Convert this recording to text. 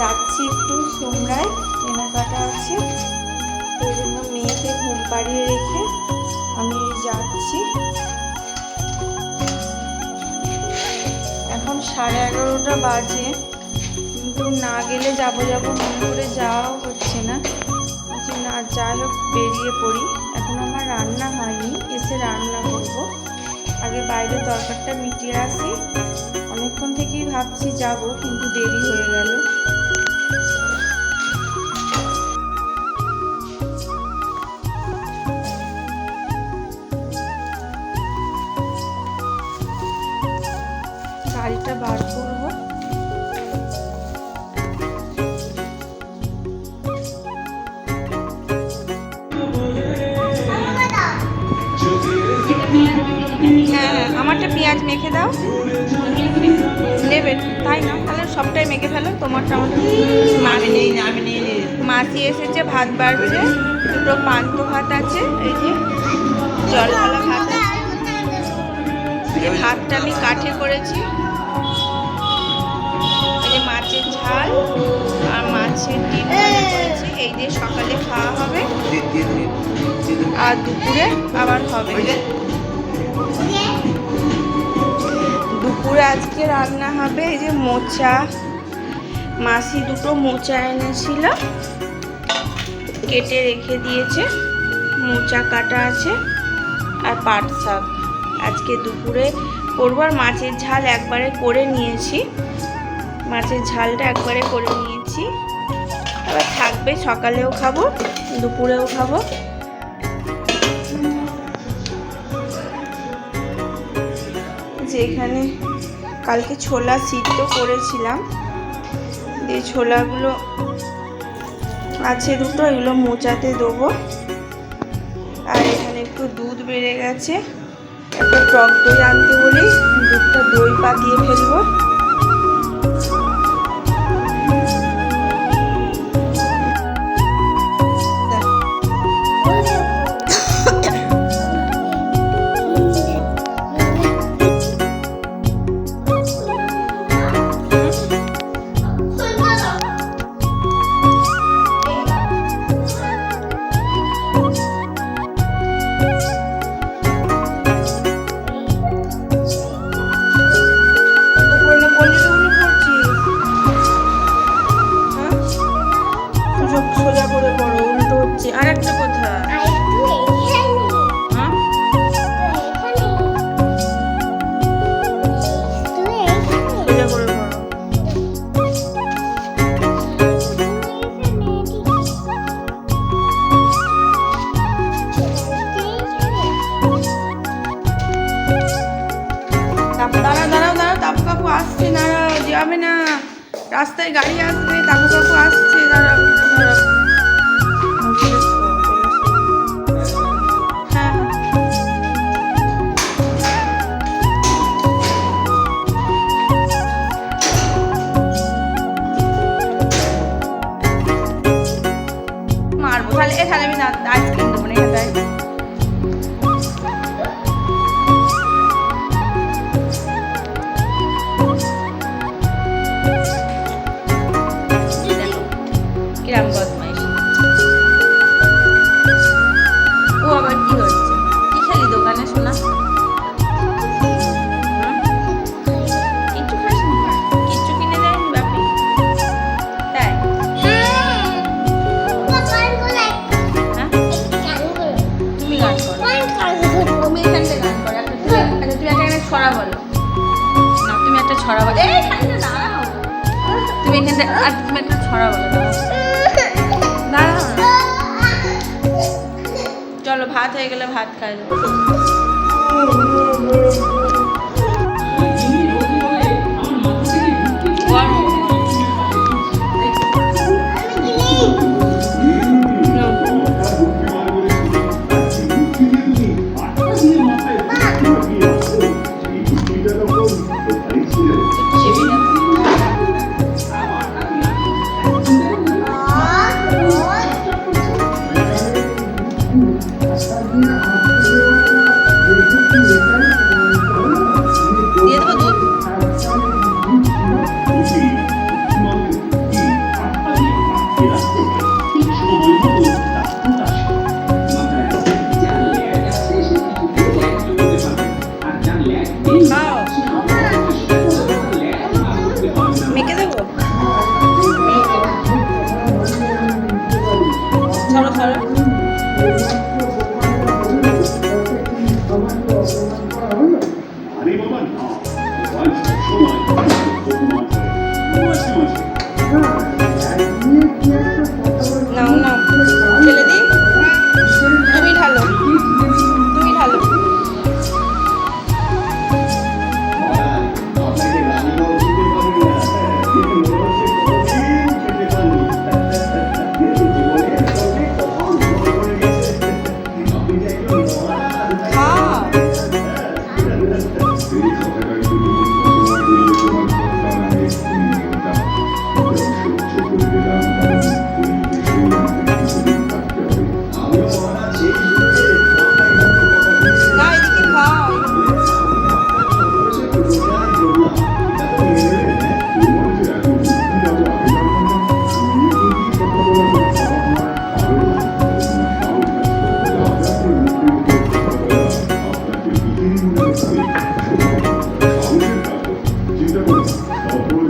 যাচ্ছি একটু সোমরায়, কেনাকাটা আছে, ওই জন্য মেয়েকে ঘুম পাড়িয়ে রেখে আমি যাচ্ছি। এখন 11:30 বাজে, কিন্তু না গেলে যাবো মনে করে যাওয়াও হচ্ছে না। না, যাই হোক বেরিয়ে পড়ি। এখন আমার রান্না হয়নি, এসে রান্না করব। আগে বাইরে দরকারটা মিটিয়ে আসি। অনেকক্ষণ থেকেই ভাবছি যাব, কিন্তু দেরি হয়ে গেল। গাড়িটা বার করব। হ্যাঁ, আমারটা পেঁয়াজ মেখে দাও। নেবে তাই না? তাহলে সবটাই মেখে ফেলো, তোমারটা আমাদের। মাসি এসেছে, ভাত বাড়ছে, দুটো পান্তা ভাত আছে, এই যে জল ঢালা ভাত আছে। এই ভাতটা আমি কাঠে করেছি। এই যে মাছের ঝাল আর মাছের ডিম করেছি, এই যে সকালে খাওয়া হবে আর দুপুরে আবার হবে। দুপুরে আজকে রান্না হবে এই যে মোচা, মাসি দুটো মোচা এনেছিল, কেটে রেখে দিয়েছে, মোচা কাটা আছে, আর পাট শাক আজকে দুপুরে করবো। আর মাছের ঝাল একবারে করে নিয়েছি, মাছের ঝালটা একবারে করে নিয়েছি। আবার থাকবে, সকালেও খাবো দুপুরেও খাবো। যেখানে কালকে ছোলা সিদ্ধ করেছিলাম, এই ছোলাগুলো আছে দুটো, এগুলো মোচাতে দেবো। আর এখানে একটু দুধ বেড়ে গেছে, একটা টক দই আনতে বলি, দুধটা দই পাতিয়ে ফেলবো। সোজা করে পড়ো, উল্টো হচ্ছে। আর একটা কথা, সোজা করে পড়ো। দাঁড়াও, তাপু কাকু আসছে, দাঁড়াও, যাবে না, রাস্তায় গাড়ি আসবে, তাপু কাকু আসছে, দাঁড়াও। মারবো তাহলে, আমি আইসক্রিম দেবো না এখানটায়। কিরাম বদমাইশ। ও আবার কি হচ্ছে? কি খেলি দোকানে শোনা? কিচ্ছু খাস না? কিচ্ছু কিনে দেয়নি বাপি? তাই? তুমি গান করো, তুমি এখানটা গান করো। তুমি একটা ছড়া বলো না, তুমি একটা ছড়া বলো। এই দাঁড়াও, তুমি এখানটা, আর তুমি একটা ছড়া বলো। দাঁড়াও, চলো ভাত হয়ে গেলে ভাত খাই। Hasta el día, অপর